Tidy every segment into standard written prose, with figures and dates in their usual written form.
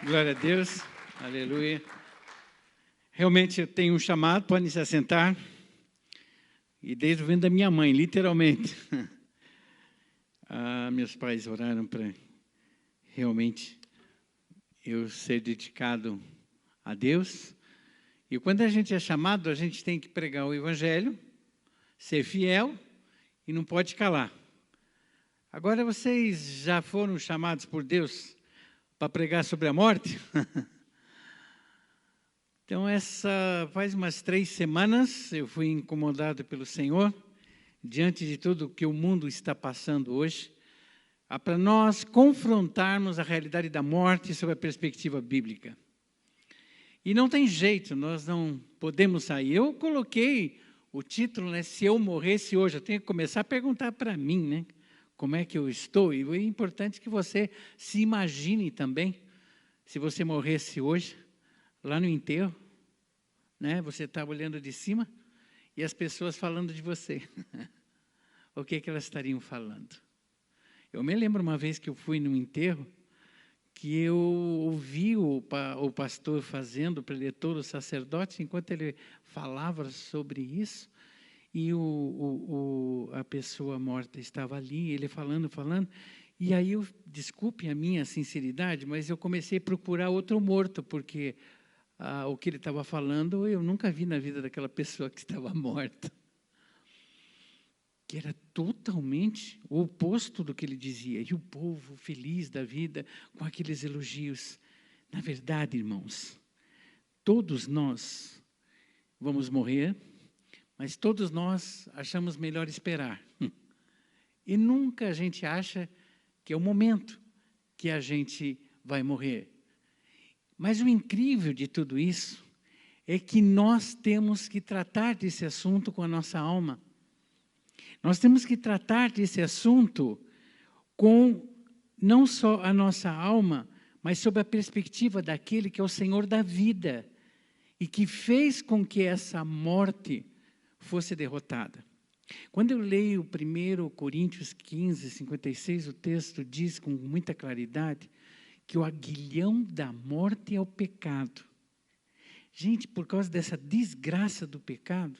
Glória a Deus, aleluia. Realmente eu tenho um chamado, podem se assentar. E desde o vento da minha mãe, literalmente. Meus pais oraram para realmente eu ser dedicado a Deus. E quando a gente é chamado, a gente tem que pregar o Evangelho, ser fiel e não pode calar. Agora, vocês já foram chamados por Deus para pregar sobre a morte? Então, faz umas 3 semanas, eu fui incomodado pelo Senhor, diante de tudo que o mundo está passando hoje, para nós confrontarmos a realidade da morte sob a perspectiva bíblica. E não tem jeito, nós não podemos sair. Eu coloquei o título, né, se eu morresse hoje, eu tenho que começar a perguntar para mim, né, como é que eu estou. E é importante que você se imagine também, se você morresse hoje, lá no enterro, né, você estava olhando de cima e as pessoas falando de você. O que elas estariam falando? Eu me lembro uma vez que eu fui num enterro, que eu ouvi o pastor fazendo, o preletor, o sacerdote, enquanto ele falava sobre isso, e a pessoa morta estava ali, ele falando, e aí, desculpe a minha sinceridade, mas eu comecei a procurar outro morto, porque o que ele estava falando, eu nunca vi na vida daquela pessoa que estava morta. Que era totalmente o oposto do que ele dizia. E o povo feliz da vida, com aqueles elogios. Na verdade, irmãos, todos nós vamos morrer, mas todos nós achamos melhor esperar. E nunca a gente acha que é o momento que a gente vai morrer. Mas o incrível de tudo isso é que nós temos que tratar desse assunto com a nossa alma. Nós temos que tratar desse assunto com não só a nossa alma, mas sob a perspectiva daquele que é o Senhor da vida e que fez com que essa morte fosse derrotada. Quando eu leio 1 Coríntios 15, 56, o texto diz com muita claridade que o aguilhão da morte é o pecado. Gente, por causa dessa desgraça do pecado,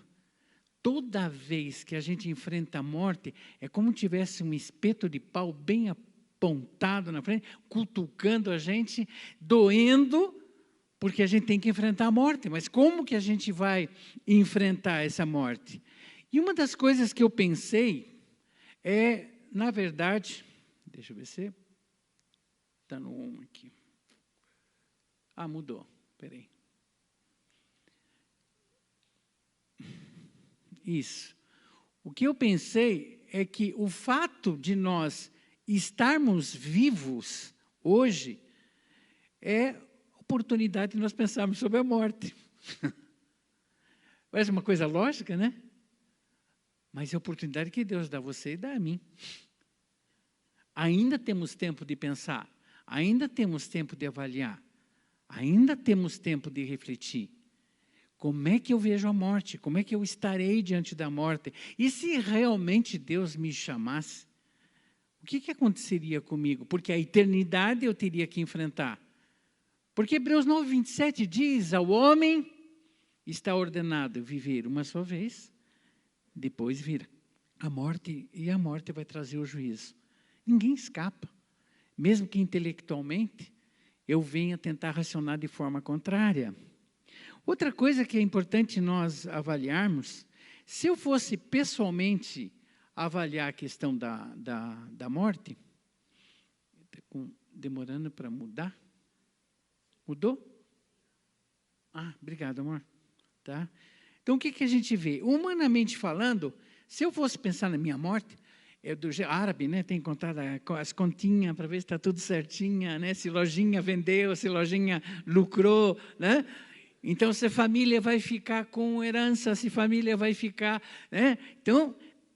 toda vez que a gente enfrenta a morte, é como se tivesse um espeto de pau bem apontado na frente, cutucando a gente, doendo, porque a gente tem que enfrentar a morte. Mas como que a gente vai enfrentar essa morte? E uma das coisas que eu pensei é, na verdade, deixa eu ver se está no 1 aqui. Mudou, espera aí. Isso. O que eu pensei é que o fato de nós estarmos vivos hoje é oportunidade de nós pensarmos sobre a morte. Parece uma coisa lógica, né? Mas é a oportunidade que Deus dá a você e dá a mim. Ainda temos tempo de pensar, ainda temos tempo de avaliar, ainda temos tempo de refletir. Como é que eu vejo a morte? Como é que eu estarei diante da morte? E se realmente Deus me chamasse, o que aconteceria comigo? Porque a eternidade eu teria que enfrentar. Porque Hebreus 9, 27 diz, ao homem está ordenado viver uma só vez, depois vir a morte, e a morte vai trazer o juízo. Ninguém escapa. Mesmo que intelectualmente eu venha tentar racionar de forma contrária. Outra coisa que é importante nós avaliarmos, se eu fosse pessoalmente avaliar a questão da morte, está demorando para mudar? Mudou? Obrigado, amor. Tá? Então, o que a gente vê? Humanamente falando, se eu fosse pensar na minha morte, do árabe, né, tem contado as continhas para ver se está tudo certinho, né, se lojinha vendeu, se lojinha lucrou, né? Então, se a família vai ficar com herança, se a família vai ficar, né? Então,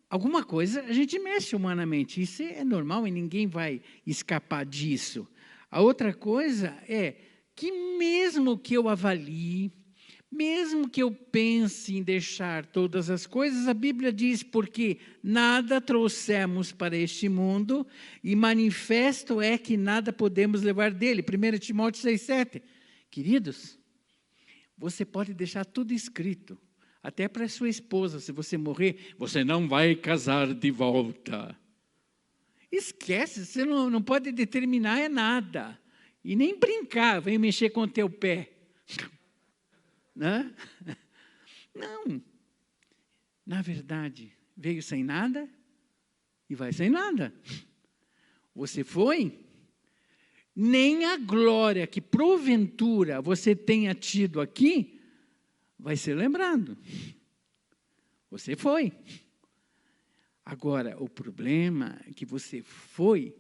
alguma coisa a gente mexe humanamente. Isso é normal e ninguém vai escapar disso. A outra coisa é que mesmo que eu avalie, Mesmo que eu pense em deixar todas as coisas, a Bíblia diz, porque nada trouxemos para este mundo, e manifesto é que nada podemos levar dele. 1 Timóteo 6,7. Queridos, você pode deixar tudo escrito, até para sua esposa, se você morrer, você não vai casar de volta. Esquece, você não pode determinar nada. E nem brincar, vem mexer com o teu pé. Né? Não. Na verdade, veio sem nada e vai sem nada. Você foi, nem a glória que porventura você tenha tido aqui vai ser lembrado. Você foi. Agora, o problema é que você foi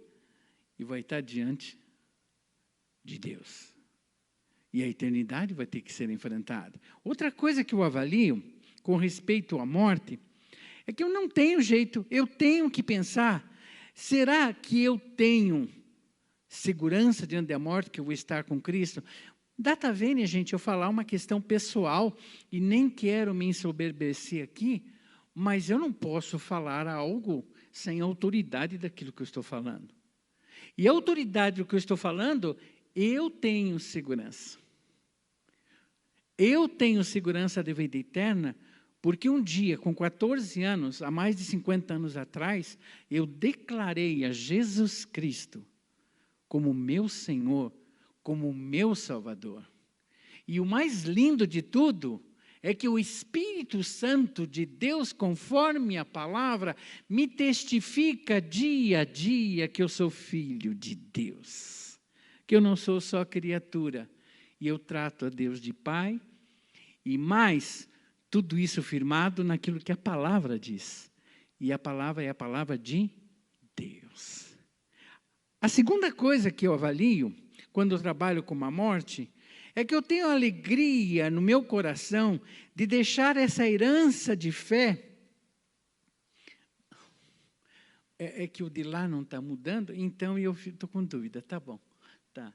e vai estar diante de Deus. E a eternidade vai ter que ser enfrentada. Outra coisa que eu avalio com respeito à morte é que eu não tenho jeito, eu tenho que pensar, será que eu tenho segurança diante da morte, que eu vou estar com Cristo? Data vênia, gente, eu falar uma questão pessoal, e nem quero me ensoberbecer aqui, mas eu não posso falar algo sem autoridade daquilo que eu estou falando. E a autoridade do que eu estou falando, eu tenho segurança. Eu tenho segurança da vida eterna, porque um dia, com 14 anos, há mais de 50 anos atrás, eu declarei a Jesus Cristo como meu Senhor, como meu Salvador. E o mais lindo de tudo é que o Espírito Santo de Deus, conforme a palavra, me testifica dia a dia que eu sou filho de Deus, que eu não sou só criatura, e eu trato a Deus de Pai, e mais, tudo isso firmado naquilo que a palavra diz. E a palavra é a palavra de Deus. A segunda coisa que eu avalio, quando eu trabalho com a morte, é que eu tenho alegria no meu coração de deixar essa herança de fé. É que o de lá não está mudando, então eu estou com dúvida, tá bom. Tá.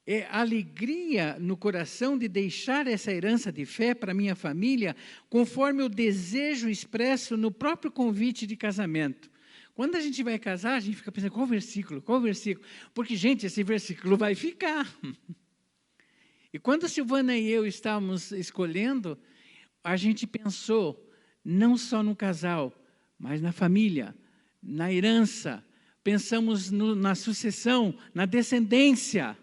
É alegria no coração de deixar essa herança de fé para minha família, conforme o desejo expresso no próprio convite de casamento. Quando a gente vai casar, a gente fica pensando, qual versículo? Qual versículo? Porque, gente, esse versículo vai ficar. E quando a Silvana e eu estávamos escolhendo, a gente pensou não só no casal, mas na família, na herança. Pensamos na sucessão, na descendência.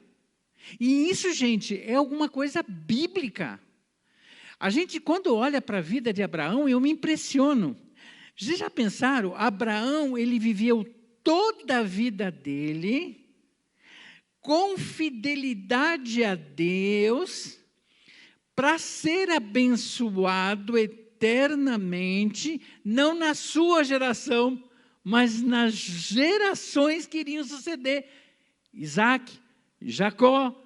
E isso, gente, é alguma coisa bíblica. A gente, quando olha para a vida de Abraão, eu me impressiono. Vocês já pensaram? Abraão, ele viveu toda a vida dele com fidelidade a Deus para ser abençoado eternamente, não na sua geração, mas nas gerações que iriam suceder. Isaac, Jacó,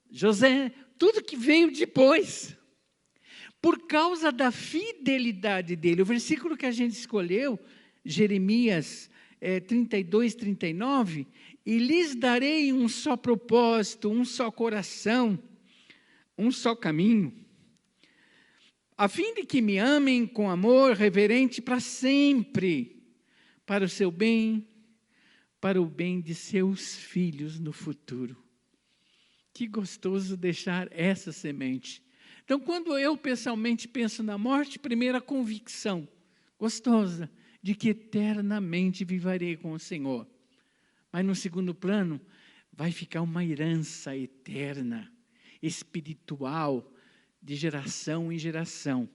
José, tudo que veio depois. Por causa da fidelidade dele. O versículo que a gente escolheu, Jeremias 32, 39, e lhes darei um só propósito, um só coração, um só caminho, a fim de que me amem com amor reverente para sempre, para o seu bem, para o bem de seus filhos no futuro. Que gostoso deixar essa semente. Então, quando eu pessoalmente penso na morte, primeira convicção gostosa de que eternamente viverei com o Senhor. Mas no segundo plano, vai ficar uma herança eterna, espiritual, de geração em geração,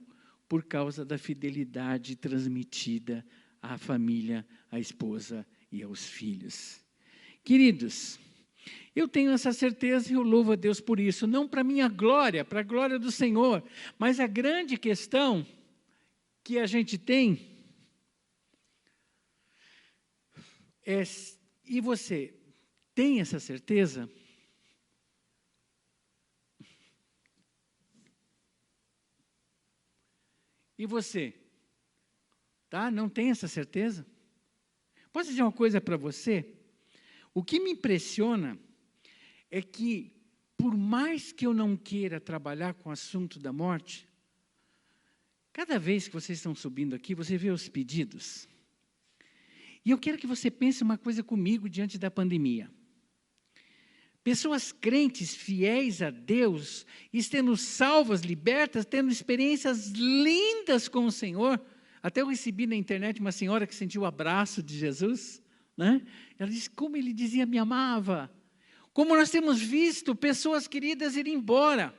por causa da fidelidade transmitida à família, à esposa e aos filhos. Queridos, eu tenho essa certeza e eu louvo a Deus por isso, não para a minha glória, para a glória do Senhor, mas a grande questão que a gente tem é, e você tem essa certeza? E você? Tá? Não tem essa certeza? Posso dizer uma coisa para você? O que me impressiona é que, por mais que eu não queira trabalhar com o assunto da morte, Cada vez que vocês estão subindo aqui, você vê os pedidos. E eu quero que você pense uma coisa comigo diante da pandemia. Pessoas crentes, fiéis a Deus, estando salvas, libertas, tendo experiências lindas com o Senhor. Até eu recebi na internet uma senhora que sentiu o abraço de Jesus, né? Ela disse como ele dizia me amava. Como nós temos visto pessoas queridas ir embora.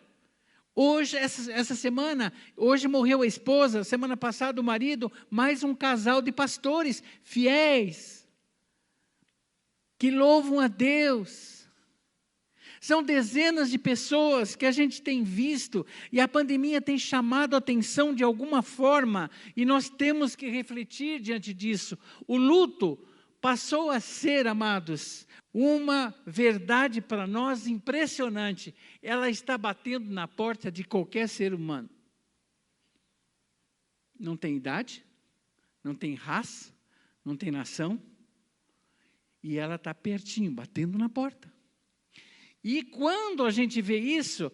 Hoje, essa semana, hoje morreu a esposa, semana passada o marido, mais um casal de pastores fiéis, que louvam a Deus. São dezenas de pessoas que a gente tem visto, e a pandemia tem chamado a atenção de alguma forma, e nós temos que refletir diante disso. O luto passou a ser, amados, uma verdade para nós impressionante. Ela está batendo na porta de qualquer ser humano. Não tem idade, não tem raça, não tem nação, e ela está pertinho, batendo na porta. E quando a gente vê isso,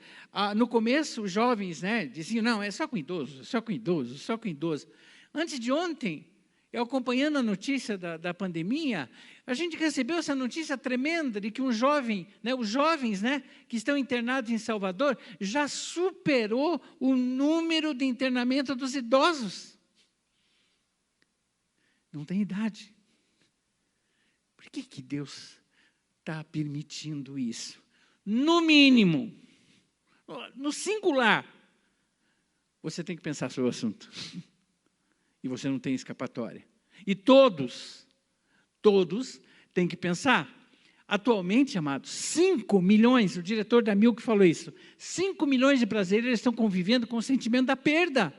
no começo os jovens, né, diziam, não, é só com idoso, só com idoso, só com idoso. Antes de ontem, eu acompanhando a notícia da pandemia, a gente recebeu essa notícia tremenda de que um jovem, né, os jovens, né, que estão internados em Salvador, já superou o número de internamento dos idosos. Não tem idade. Por que Deus está permitindo isso? No mínimo, no singular, você tem que pensar sobre o assunto. E você não tem escapatória. E todos têm que pensar. Atualmente, amados, 5 milhões, o diretor da Milk falou isso, 5 milhões de brasileiros estão convivendo com o sentimento da perda.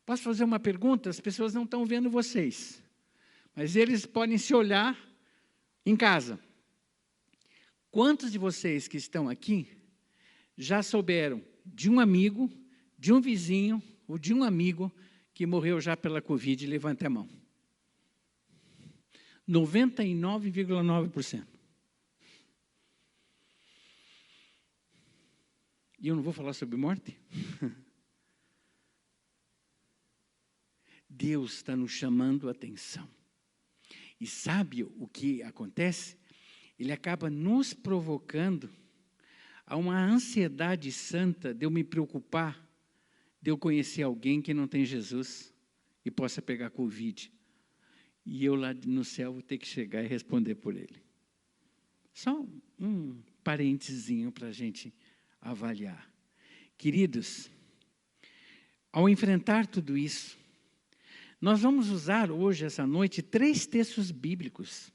Posso fazer uma pergunta? As pessoas não estão vendo vocês, mas eles podem se olhar em casa. Quantos de vocês que estão aqui já souberam de um amigo, de um vizinho ou de um amigo que morreu já pela Covid? Levante a mão. 99,9%. E eu não vou falar sobre morte? Deus está nos chamando a atenção. E sabe o que acontece? Ele acaba nos provocando a uma ansiedade santa de eu me preocupar, de eu conhecer alguém que não tem Jesus e possa pegar Covid. E eu lá no céu vou ter que chegar e responder por ele. Só um parentezinho para a gente avaliar. Queridos, ao enfrentar tudo isso, nós vamos usar hoje, essa noite, 3 textos bíblicos.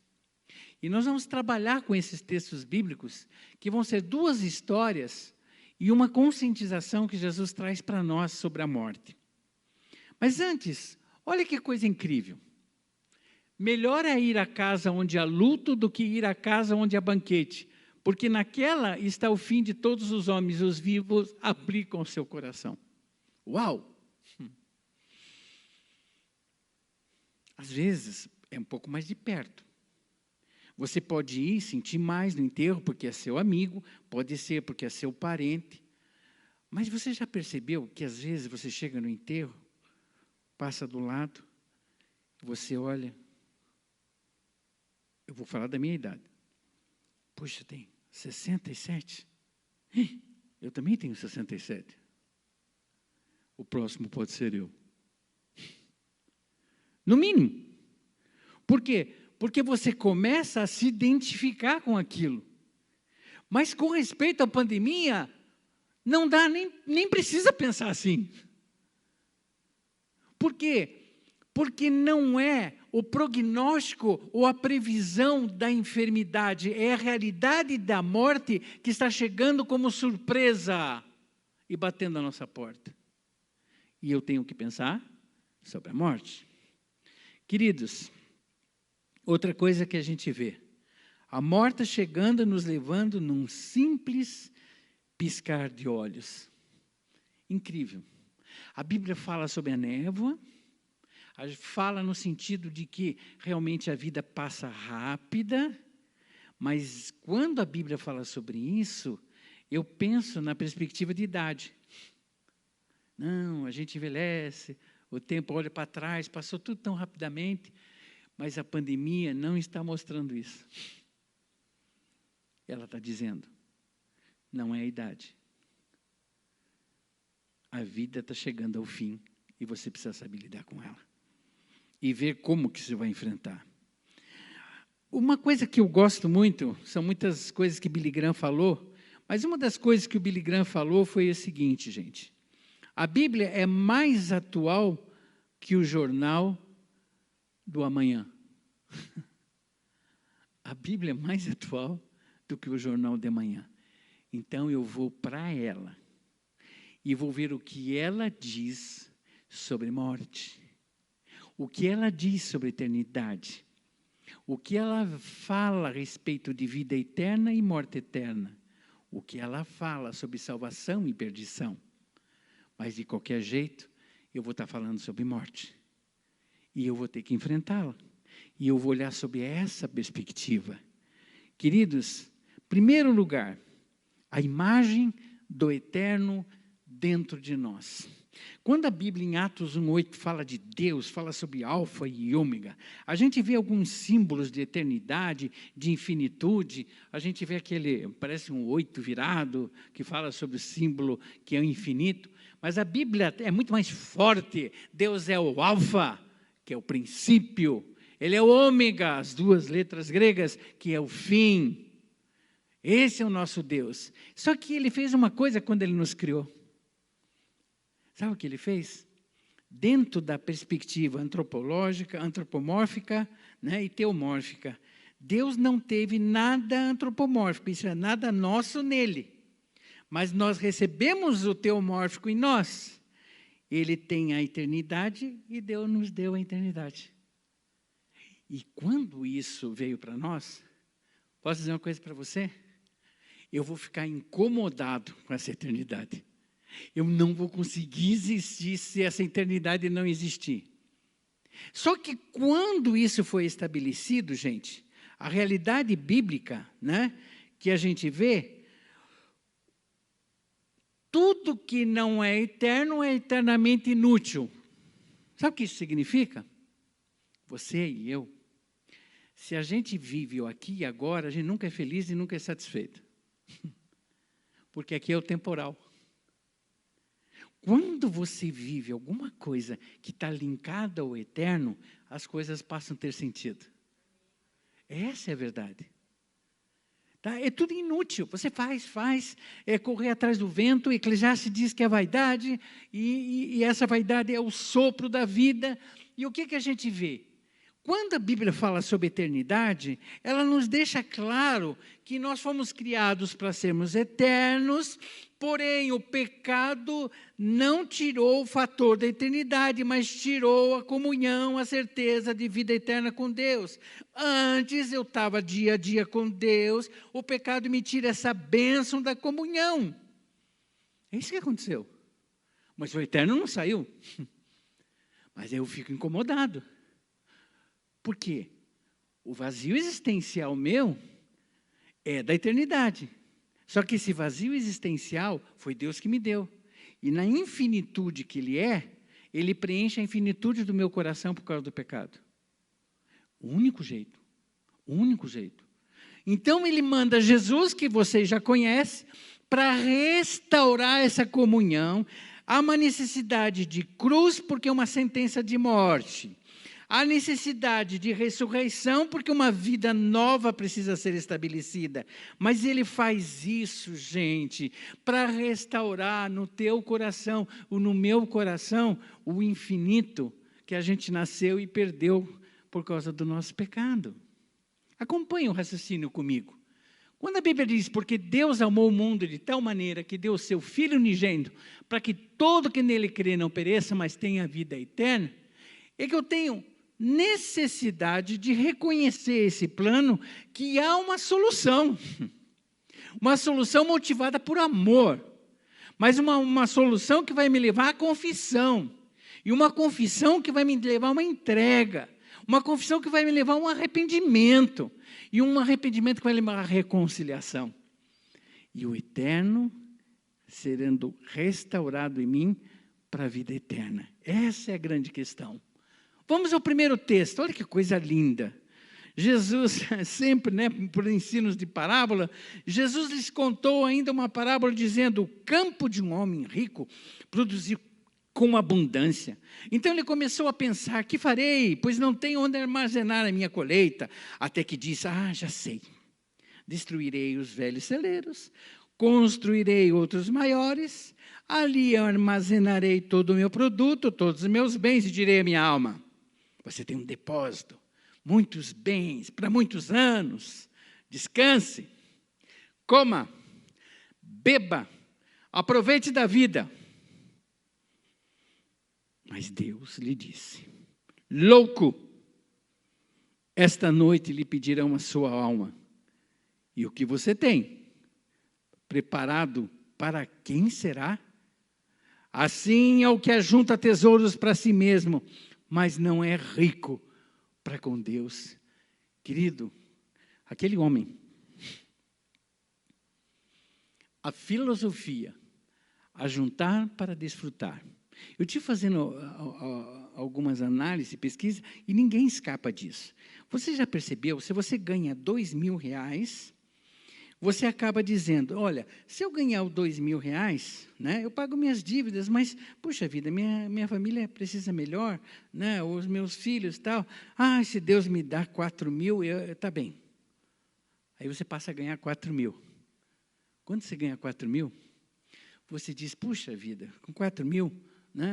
E nós vamos trabalhar com esses textos bíblicos, que vão ser 2 histórias e uma conscientização que Jesus traz para nós sobre a morte. Mas antes, olha que coisa incrível. Melhor é ir à casa onde há luto do que ir à casa onde há banquete, porque naquela está o fim de todos os homens, os vivos aplicam o seu coração. Uau! Às vezes, é um pouco mais de perto. Você pode ir sentir mais no enterro, porque é seu amigo, pode ser porque é seu parente. Mas você já percebeu que às vezes você chega no enterro, passa do lado, você olha, eu vou falar da minha idade. Puxa, tem 67? Eu também tenho 67. O próximo pode ser eu. No mínimo. Por quê? Porque você começa a se identificar com aquilo. Mas com respeito à pandemia, não dá, nem precisa pensar assim. Por quê? Porque não é o prognóstico ou a previsão da enfermidade, é a realidade da morte que está chegando como surpresa e batendo a nossa porta. E eu tenho que pensar sobre a morte. Queridos, outra coisa que a gente vê, a morte chegando, nos levando num simples piscar de olhos. Incrível. A Bíblia fala sobre a névoa, fala no sentido de que realmente a vida passa rápida, mas quando a Bíblia fala sobre isso, eu penso na perspectiva de idade. Não, a gente envelhece, o tempo olha para trás, passou tudo tão rapidamente, mas a pandemia não está mostrando isso. Ela está dizendo, não é a idade. A vida está chegando ao fim e você precisa saber lidar com ela. E ver como que você vai enfrentar. Uma coisa que eu gosto muito, são muitas coisas que Billy Graham falou, mas uma das coisas que o Billy Graham falou foi o seguinte, gente. A Bíblia é mais atual que o jornal do amanhã. A Bíblia é mais atual do que o jornal de amanhã. Então eu vou para ela e vou ver o que ela diz sobre morte, o que ela diz sobre eternidade, o que ela fala a respeito de vida eterna e morte eterna, o que ela fala sobre salvação e perdição. Mas, de qualquer jeito, eu vou estar falando sobre morte. E eu vou ter que enfrentá-la. E eu vou olhar sobre essa perspectiva. Queridos, primeiro lugar, a imagem do eterno dentro de nós. Quando a Bíblia, em Atos 1:8, fala de Deus, fala sobre alfa e ômega, a gente vê alguns símbolos de eternidade, de infinitude, a gente vê aquele, parece um 8 virado, que fala sobre o símbolo que é o infinito, mas a Bíblia é muito mais forte. Deus é o alfa, que é o princípio, ele é o ômega, as duas letras gregas, que é o fim. Esse é o nosso Deus. Só que ele fez uma coisa quando ele nos criou. Sabe o que ele fez? Dentro da perspectiva antropológica, antropomórfica, né, e teomórfica, Deus não teve nada antropomórfico, isso é nada nosso nele. Mas nós recebemos o teomórfico em nós. Ele tem a eternidade e Deus nos deu a eternidade. E quando isso veio para nós, posso dizer uma coisa para você? Eu vou ficar incomodado com essa eternidade. Eu não vou conseguir existir se essa eternidade não existir. Só que quando isso foi estabelecido, gente, a realidade bíblica, né, que a gente vê, tudo que não é eterno é eternamente inútil. Sabe o que isso significa? Você e eu, se a gente vive o aqui e agora, a gente nunca é feliz e nunca é satisfeito. Porque aqui é o temporal. Quando você vive alguma coisa que está linkada ao eterno, as coisas passam a ter sentido. Essa é a verdade. Tá? É tudo inútil. Você faz, é correr atrás do vento. Eclesiastes diz que é vaidade, e essa vaidade é o sopro da vida. E o que a gente vê? Quando a Bíblia fala sobre eternidade, ela nos deixa claro que nós fomos criados para sermos eternos, porém o pecado não tirou o fator da eternidade, mas tirou a comunhão, a certeza de vida eterna com Deus. Antes eu estava dia a dia com Deus, o pecado me tira essa bênção da comunhão. É isso que aconteceu. Mas o eterno não saiu. Mas eu fico incomodado. Por quê? O vazio existencial meu é da eternidade. Só que esse vazio existencial foi Deus que me deu. E na infinitude que Ele é, Ele preenche a infinitude do meu coração por causa do pecado. O único jeito. O único jeito. Então Ele manda Jesus, que vocês já conhecem, para restaurar essa comunhão. Há uma necessidade de cruz, porque é uma sentença de morte. Há necessidade de ressurreição, porque uma vida nova precisa ser estabelecida. Mas Ele faz isso, gente, para restaurar no teu coração, ou no meu coração, o infinito que a gente nasceu e perdeu por causa do nosso pecado. Acompanhe o raciocínio comigo. Quando a Bíblia diz, porque Deus amou o mundo de tal maneira que deu o seu Filho unigênito, para que todo que nele crê não pereça, mas tenha vida eterna, é que eu tenho necessidade de reconhecer esse plano, que há uma solução motivada por amor, mas uma solução que vai me levar à confissão, e uma confissão que vai me levar a uma entrega, uma confissão que vai me levar a um arrependimento, e um arrependimento que vai levar à reconciliação, e o eterno sendo restaurado em mim para a vida eterna. Essa é a grande questão. Vamos ao primeiro texto. Olha que coisa linda. Jesus, sempre, por ensinos de parábola, Jesus lhes contou ainda uma parábola dizendo: o campo de um homem rico produziu com abundância. Então ele começou a pensar: que farei? Pois não tenho onde armazenar a minha colheita. Até que disse: já sei. Destruirei os velhos celeiros, construirei outros maiores, ali armazenarei todo o meu produto, todos os meus bens, e direi à minha alma: você tem um depósito, muitos bens, para muitos anos, descanse, coma, beba, aproveite da vida. Mas Deus lhe disse: louco, esta noite lhe pedirão a sua alma, e o que você tem preparado para quem será? Assim é o que ajunta tesouros para si mesmo, mas não é rico para com Deus. Querido, aquele homem, a filosofia, ajuntar para desfrutar. Eu estive fazendo algumas análises, pesquisas, e ninguém escapa disso. Você já percebeu, se você ganha R$2.000, você acaba dizendo: olha, se eu ganhar os R$2.000, eu pago minhas dívidas, mas, puxa vida, minha família precisa melhor, os meus filhos e tal. Se Deus me dá 4.000, está bem. Aí você passa a ganhar 4.000. Quando você ganha 4.000, você diz: puxa vida, com 4.000,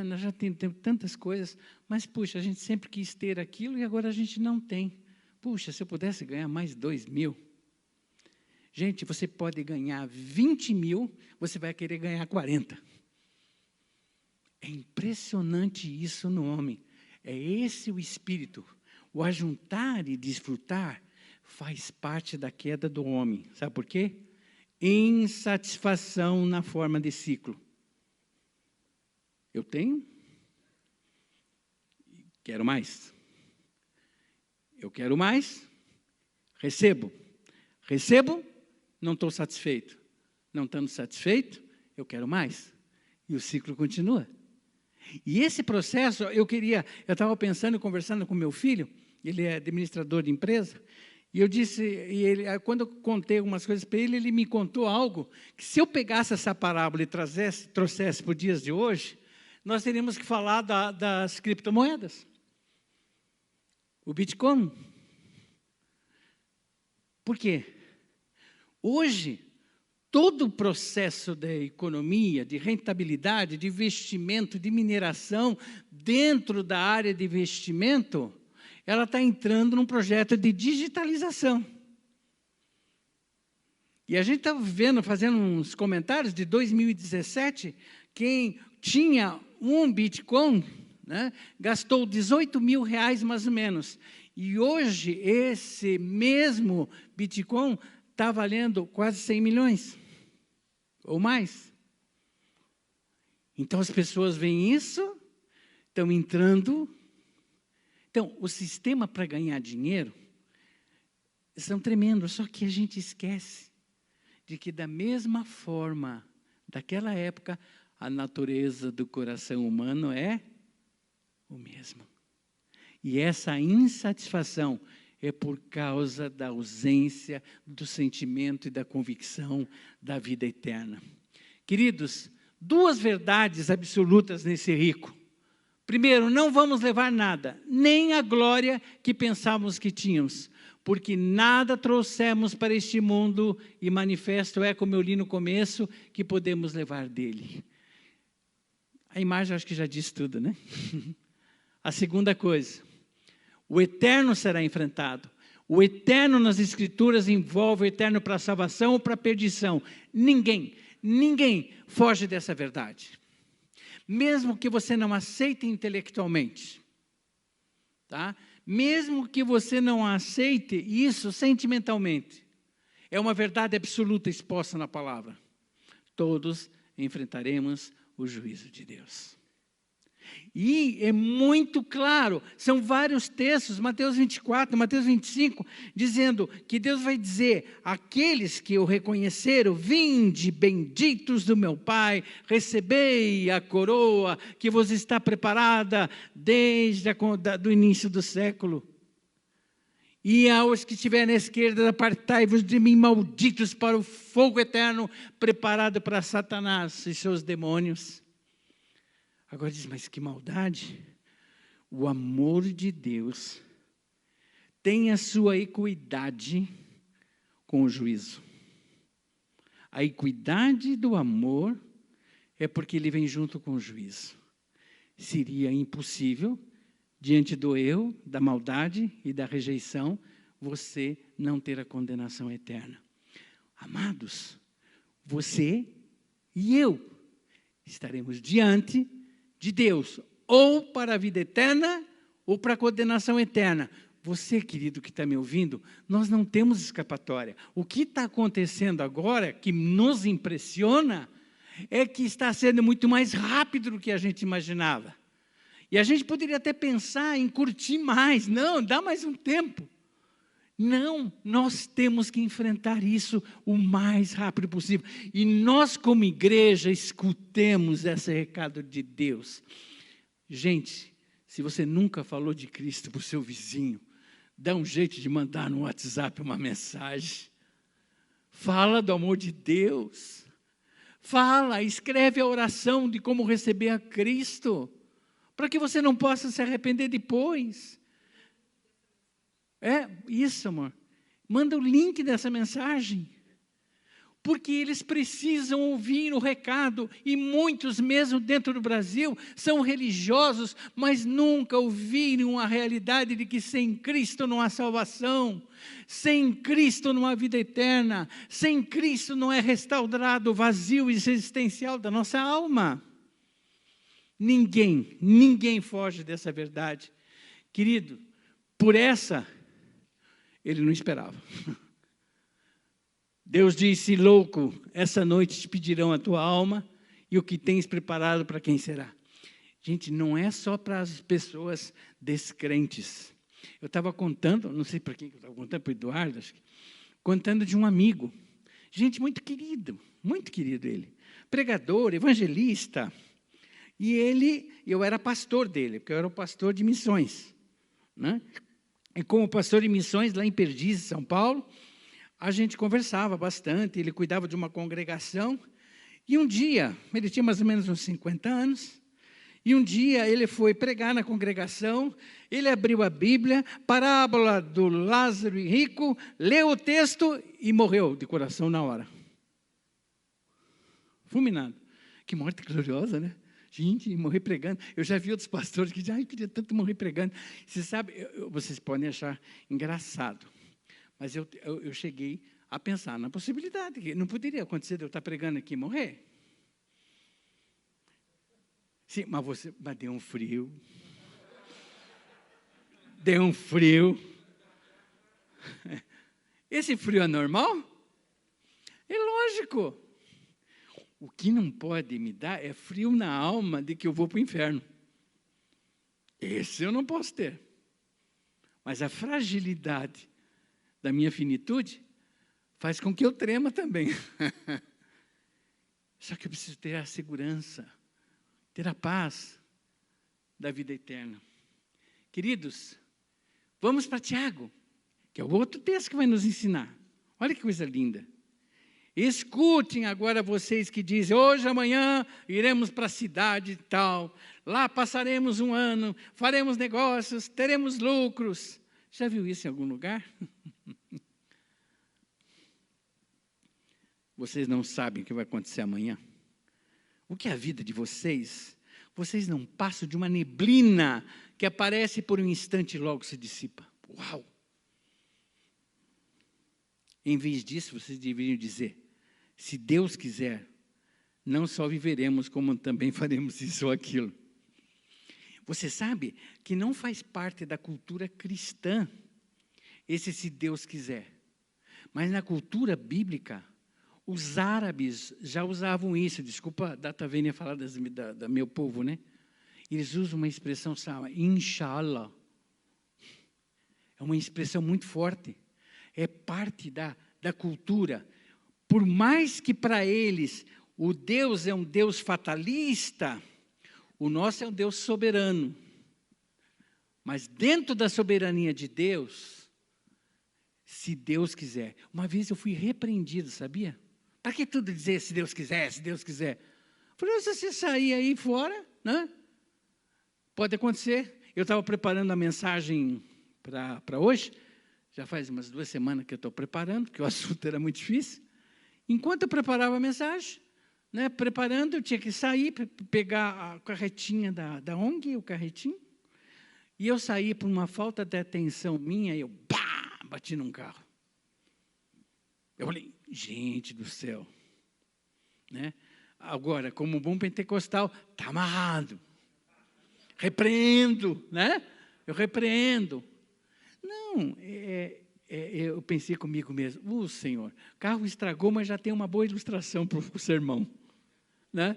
nós já temos tantas coisas, mas, puxa, a gente sempre quis ter aquilo e agora a gente não tem. Puxa, se eu pudesse ganhar mais 2.000. Gente, você pode ganhar 20.000, você vai querer ganhar 40. É impressionante isso no homem. É esse o espírito. O ajuntar e desfrutar faz parte da queda do homem. Sabe por quê? Insatisfação na forma de ciclo. Eu tenho, quero mais. Eu quero mais, recebo. Recebo, não estou satisfeito. Não estando satisfeito, eu quero mais. E o ciclo continua. E esse processo, eu estava pensando, conversando com meu filho, ele é administrador de empresa, e eu disse, quando eu contei algumas coisas para ele, ele me contou algo, que se eu pegasse essa parábola e trouxesse para os dias de hoje, nós teríamos que falar das criptomoedas. O Bitcoin. Por quê? Hoje, todo o processo da economia, de rentabilidade, de investimento, de mineração, dentro da área de investimento, ela está entrando num projeto de digitalização. E a gente está fazendo uns comentários de 2017, quem tinha um Bitcoin, gastou R$18.000 mais ou menos. E hoje, esse mesmo Bitcoin está valendo quase 100 milhões, ou mais. Então, as pessoas veem isso, estão entrando. Então, o sistema para ganhar dinheiro são tremendos, só que a gente esquece de que, da mesma forma, daquela época, a natureza do coração humano é o mesmo. E essa insatisfação é por causa da ausência do sentimento e da convicção da vida eterna. Queridos, duas verdades absolutas nesse rico. Primeiro, não vamos levar nada, nem a glória que pensávamos que tínhamos, porque nada trouxemos para este mundo, e manifesto é, como eu li no começo, que podemos levar dele. A imagem acho que já diz tudo, né? A segunda coisa, o eterno será enfrentado. O eterno nas Escrituras envolve o eterno para a salvação ou para a perdição. Ninguém foge dessa verdade. Mesmo que você não aceite intelectualmente, tá? Mesmo que você não aceite isso sentimentalmente, é uma verdade absoluta exposta na palavra. Todos enfrentaremos o juízo de Deus. E é muito claro, são vários textos, Mateus 24, Mateus 25, dizendo que Deus vai dizer: aqueles que o reconheceram, vinde, benditos do meu Pai, recebei a coroa que vos está preparada desde do início do século. E aos que estiverem à esquerda, apartai-vos de mim, malditos, para o fogo eterno, preparado para Satanás e seus demônios. Agora diz, mas que maldade! O amor de Deus tem a sua equidade com o juízo. A equidade do amor é porque ele vem junto com o juízo. Seria impossível, diante do erro, da maldade e da rejeição, você não ter a condenação eterna. Amados, você e eu estaremos diante de Deus, ou para a vida eterna, ou para a condenação eterna. Você, querido, que está me ouvindo, nós não temos escapatória. O que está acontecendo agora, que nos impressiona, é que está sendo muito mais rápido do que a gente imaginava. E a gente poderia até pensar em curtir mais. Não, dá mais um tempo. Não, nós temos que enfrentar isso o mais rápido possível. E nós, como igreja, escutemos esse recado de Deus. Gente, se você nunca falou de Cristo para o seu vizinho, dá um jeito de mandar no WhatsApp uma mensagem. Fala do amor de Deus. Fala, escreve a oração de como receber a Cristo, para que você não possa se arrepender depois. É isso, amor. Manda o link dessa mensagem. Porque eles precisam ouvir o recado. E muitos, mesmo dentro do Brasil, são religiosos, mas nunca ouviram a realidade de que sem Cristo não há salvação. Sem Cristo não há vida eterna. Sem Cristo não é restaurado o vazio existencial da nossa alma. Ninguém foge dessa verdade. Querido, por essa ele não esperava. Deus disse, louco, essa noite te pedirão a tua alma e o que tens preparado para quem será. Gente, não é só para as pessoas descrentes. Eu estava contando, não sei para quem eu estava contando, para o Eduardo, acho que, contando de um amigo. Gente, muito querido ele. Pregador, evangelista. E eu era pastor dele, porque eu era o pastor de missões, né? E como pastor de missões lá em Perdizes, São Paulo, a gente conversava bastante, ele cuidava de uma congregação, e um dia, ele tinha mais ou menos uns 50 anos, e um dia ele foi pregar na congregação, ele abriu a Bíblia, parábola do Lázaro rico, leu o texto e morreu de coração na hora. Fulminado. Que morte gloriosa, né? Gente, morrer pregando. Eu já vi outros pastores que dizem, eu queria tanto morrer pregando. Você sabe, vocês podem achar engraçado, mas eu cheguei a pensar na possibilidade, que não poderia acontecer de eu estar pregando aqui e morrer. Sim, mas deu um frio. Deu um frio. Esse frio é normal? É lógico. O que não pode me dar é frio na alma de que eu vou para o inferno. Esse eu não posso ter. Mas a fragilidade da minha finitude faz com que eu trema também. Só que eu preciso ter a segurança, ter a paz da vida eterna. Queridos, vamos para Tiago, que é o outro texto que vai nos ensinar. Olha que coisa linda. Escutem agora vocês que dizem, hoje, amanhã, iremos para a cidade tal, lá passaremos um ano, faremos negócios, teremos lucros. Já viu isso em algum lugar? Vocês não sabem o que vai acontecer amanhã? O que é a vida de vocês? Vocês não passam de uma neblina que aparece por um instante e logo se dissipa. Uau! Em vez disso, vocês deveriam dizer, se Deus quiser, não só viveremos, como também faremos isso ou aquilo. Você sabe que não faz parte da cultura cristã, esse se Deus quiser. Mas na cultura bíblica, os árabes já usavam isso. Desculpa a Data Vênia falar do meu povo, né? eles usam uma expressão chamada Inshallah. É uma expressão muito forte. É parte da cultura. Por mais que para eles o Deus é um Deus fatalista, o nosso é um Deus soberano. Mas dentro da soberania de Deus, se Deus quiser. Uma vez eu fui repreendido, sabia? Para que tudo dizer se Deus quiser, se Deus quiser? Falei, se você sair aí fora, né? Pode acontecer. Eu estava preparando a mensagem para hoje, já faz umas 2 semanas que eu estou preparando, porque o assunto era muito difícil. Enquanto eu preparava a mensagem, né, preparando, eu tinha que sair, pegar a carretinha da ONG, o carretinho, e eu saí por uma falta de atenção minha, e eu bati num carro. Eu falei, gente do céu. Né? Agora, como bom pentecostal, está amarrado. Repreendo, né? Eu repreendo. Não, eu pensei comigo mesmo, Senhor, carro estragou, mas já tem uma boa ilustração para o sermão. Né?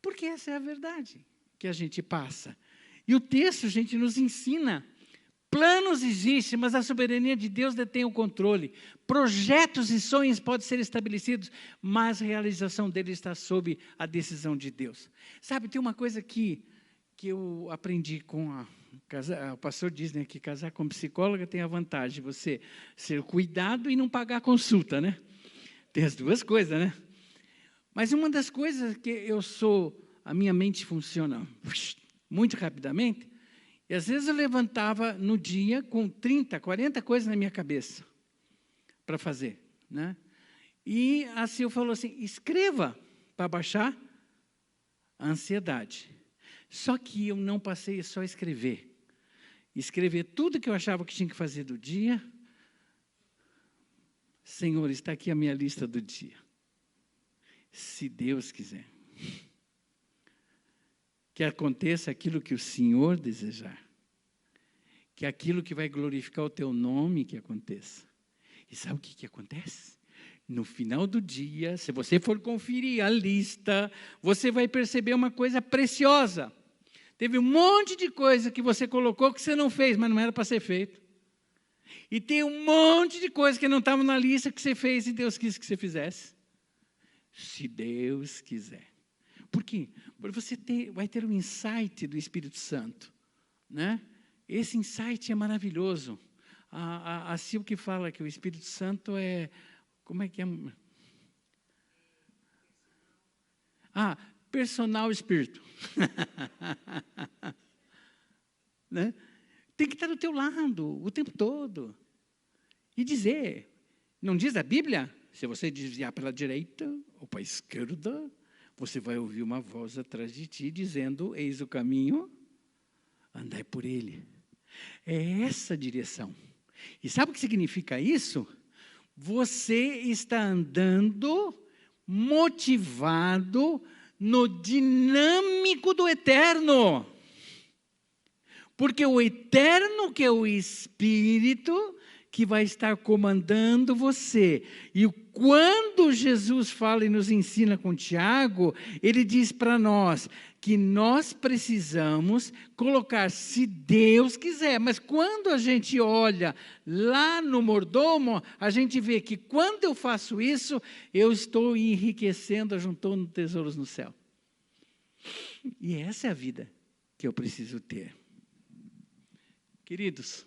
Porque essa é a verdade que a gente passa. E o texto, gente, nos ensina, planos existem, mas a soberania de Deus detém o controle. Projetos e sonhos podem ser estabelecidos, mas a realização deles está sob a decisão de Deus. Sabe, tem uma coisa que eu aprendi com o pastor diz, né, que casar com psicóloga tem a vantagem de você ser cuidado e não pagar a consulta, né? Tem as duas coisas, né? Mas uma das coisas que a minha mente funciona muito rapidamente, e às vezes eu levantava no dia com 30, 40 coisas na minha cabeça para fazer, né? E assim eu falo assim, escreva para baixar a ansiedade. Só que eu não passei só a escrever. Escrever tudo que eu achava que tinha que fazer do dia. Senhor, está aqui a minha lista do dia. Se Deus quiser. Que aconteça aquilo que o Senhor desejar. Que aquilo que vai glorificar o teu nome que aconteça. E sabe o que acontece? No final do dia, se você for conferir a lista, você vai perceber uma coisa preciosa. Teve um monte de coisa que você colocou que você não fez, mas não era para ser feito. E tem um monte de coisa que não estava na lista que você fez e Deus quis que você fizesse. Se Deus quiser. Por quê? Porque você vai ter um insight do Espírito Santo. Né? Esse insight é maravilhoso. A Silke fala que o Espírito Santo é... Como é que é? Personal espírito. Né? Tem que estar do teu lado o tempo todo. E dizer, não diz a Bíblia? Se você desviar para a direita ou para a esquerda, você vai ouvir uma voz atrás de ti dizendo, eis o caminho, andai por ele. É essa a direção. E sabe o que significa isso? Você está andando motivado no dinâmico do eterno. Porque o eterno, que é o Espírito, que vai estar comandando você. E quando Jesus fala e nos ensina com Tiago, ele diz para nós que nós precisamos colocar, se Deus quiser. Mas quando a gente olha lá no mordomo, a gente vê que quando eu faço isso, eu estou enriquecendo, ajuntando tesouros no céu. E essa é a vida que eu preciso ter. Queridos,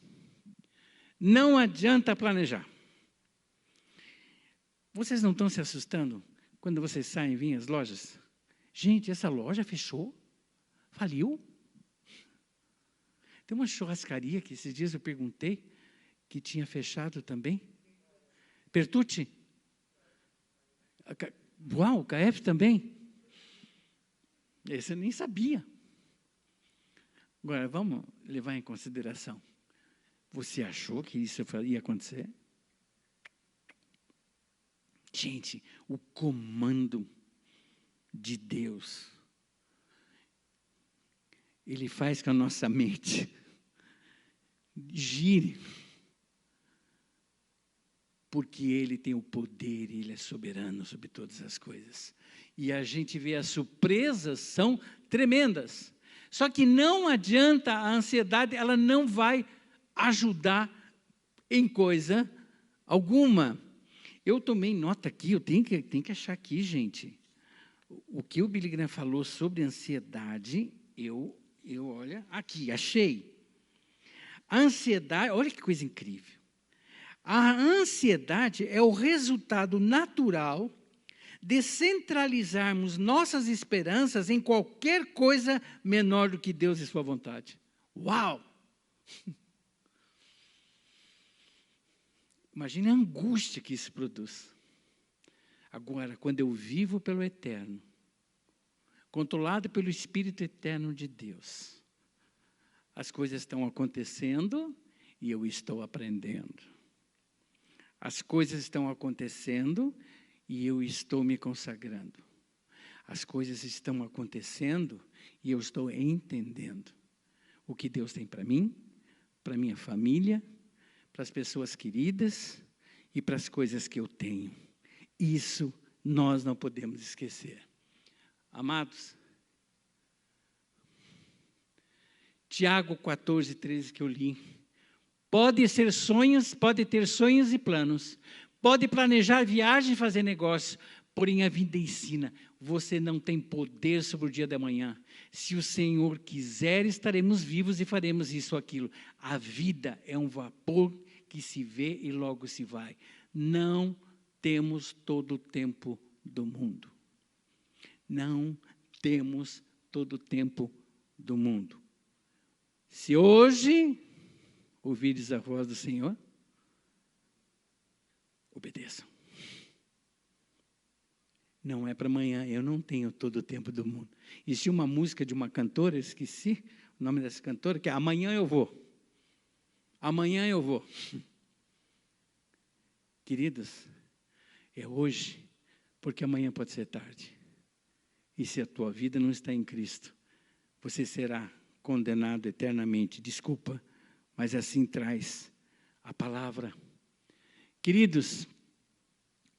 não adianta planejar. Vocês não estão se assustando quando vocês saem e vêm às lojas? Gente, essa loja fechou? Faliu? Tem uma churrascaria que esses dias eu perguntei que tinha fechado também. Pertucci? Uau, o KF também? Esse eu nem sabia. Agora, vamos levar em consideração. Você achou que isso ia acontecer? Gente, o comando de Deus, Ele faz com a nossa mente gire, porque Ele tem o poder e Ele é soberano sobre todas as coisas. E a gente vê as surpresas são tremendas. Só que não adianta, a ansiedade, ela não vai ajudar em coisa alguma. Eu tomei nota aqui, eu tenho que achar aqui, gente. O que o Billy Graham falou sobre ansiedade, olha, aqui, achei. A ansiedade, olha que coisa incrível. A ansiedade é o resultado natural de centralizarmos nossas esperanças em qualquer coisa menor do que Deus e sua vontade. Uau! Imagine a angústia que isso produz. Agora, quando eu vivo pelo eterno, controlado pelo Espírito eterno de Deus, as coisas estão acontecendo e eu estou aprendendo. As coisas estão acontecendo e eu estou me consagrando. As coisas estão acontecendo e eu estou entendendo o que Deus tem para mim, para minha família, para as pessoas queridas e para as coisas que eu tenho. Isso nós não podemos esquecer. Amados, Tiago 14, 13 que eu li. Pode ter sonhos e planos. Pode planejar viagem e fazer negócio. Porém, a vida ensina. Você não tem poder sobre o dia da manhã. Se o Senhor quiser, estaremos vivos e faremos isso ou aquilo. A vida é um vapor que se vê e logo se vai. Não temos todo o tempo do mundo. Não temos todo o tempo do mundo. Se hoje ouvires a voz do Senhor, obedeçam. Não é para amanhã, eu não tenho todo o tempo do mundo. Existia uma música de uma cantora, eu esqueci o nome dessa cantora, que é Amanhã Eu Vou. Amanhã eu vou. Queridos, é hoje, porque amanhã pode ser tarde. E se a tua vida não está em Cristo, você será condenado eternamente. Desculpa, mas assim traz a palavra. Queridos,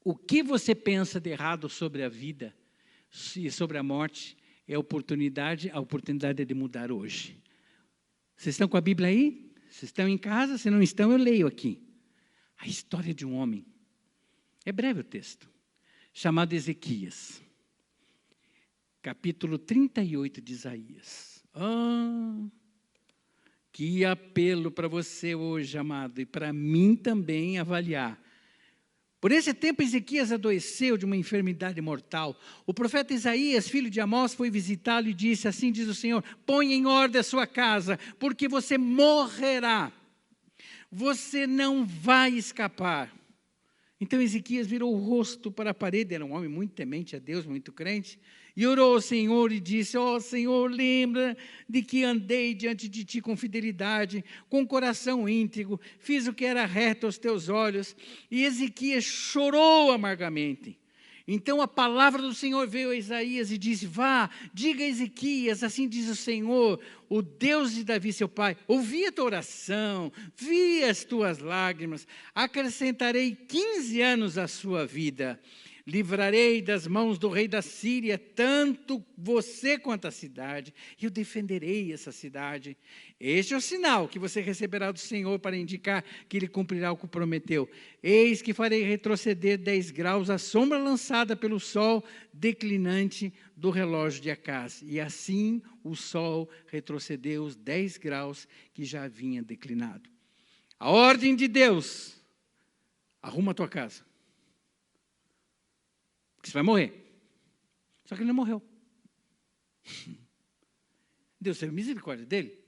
o que você pensa de errado sobre a vida e sobre a morte é a oportunidade é de mudar hoje. Vocês estão com a Bíblia aí? Vocês estão em casa? Se não estão, eu leio aqui. A história de um homem, é breve o texto, chamado Ezequias. Capítulo 38 de Isaías. Que apelo para você hoje, amado, e para mim também avaliar. Por esse tempo, Ezequias adoeceu de uma enfermidade mortal. O profeta Isaías, filho de Amós, foi visitá-lo e disse, assim diz o Senhor, põe em ordem a sua casa, porque você morrerá. Você não vai escapar. Então Ezequias virou o rosto para a parede, era um homem muito temente a Deus, muito crente, e orou ao Senhor e disse, Senhor, lembra de que andei diante de ti com fidelidade, com coração íntegro, fiz o que era reto aos teus olhos. E Ezequias chorou amargamente. Então a palavra do Senhor veio a Isaías e disse, vá, diga a Ezequias, assim diz o Senhor, o Deus de Davi seu pai, ouvi a tua oração, vi as tuas lágrimas, acrescentarei 15 anos à sua vida, livrarei das mãos do rei da Síria, tanto você quanto a cidade, e eu defenderei essa cidade. Este é o sinal que você receberá do Senhor para indicar que Ele cumprirá o que prometeu. Eis que farei retroceder 10 graus a sombra lançada pelo sol declinante do relógio de Acás. E assim o sol retrocedeu os 10 graus que já havia declinado. A ordem de Deus, arruma a tua casa. Porque você vai morrer. Só que ele não morreu. Deus teve misericórdia dele.